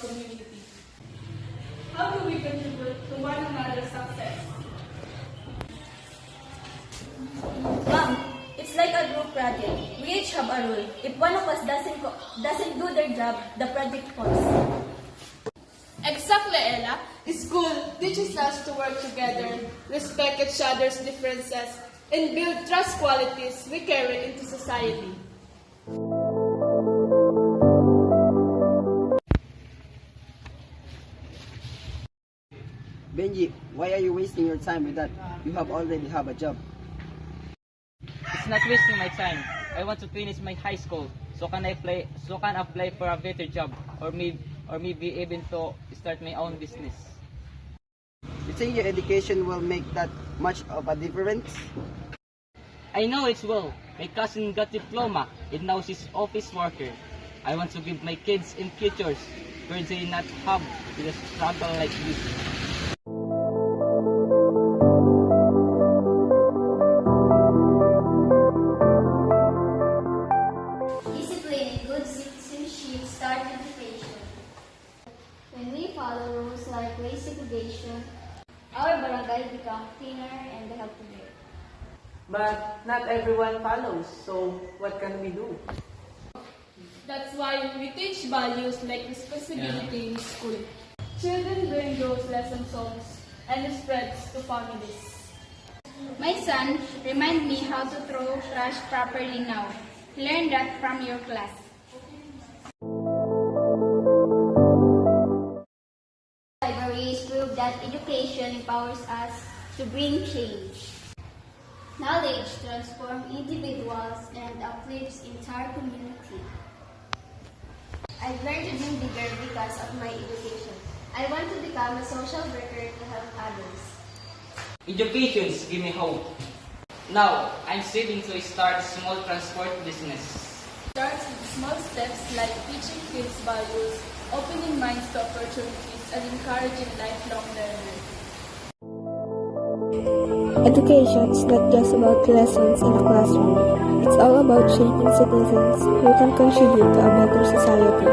community. How do we contribute to one another's success? Ma'am, it's like a group project. We each have a role. If one of us doesn't do their job, the project falls. Exactly, Ella. School teaches us to work together, respect each other's differences, and build trust qualities we carry into society. Benji, why are you wasting your time with that? You already have a job. It's not wasting my time. I want to finish my high school so can apply for a better job or maybe even to start my own business. You think your education will make that much of a difference? I know it will. My cousin got diploma and now she's office worker. I want to give my kids in futures where they not have to struggle like this. Discipline and good citizenship start education. When we follow rules like waste segregation, our barangay become cleaner and healthier. But not everyone follows, so what can we do? That's why we teach values like responsibility in school. Children learn those lesson songs and spreads to families. My son, remind me how to throw trash properly now. Learn that from your class. Libraries prove that education empowers us to bring change. Knowledge transforms individuals and uplifts entire community. I've learned to dream bigger because of my education. I want to become a social worker to help others. Educations give me hope. Now, I'm saving to start small transport business. Starts with small steps like teaching kids values, opening minds to opportunities, and encouraging lifelong learners. Education is not just about lessons in a classroom. It's all about shaping citizens who can contribute to a better society.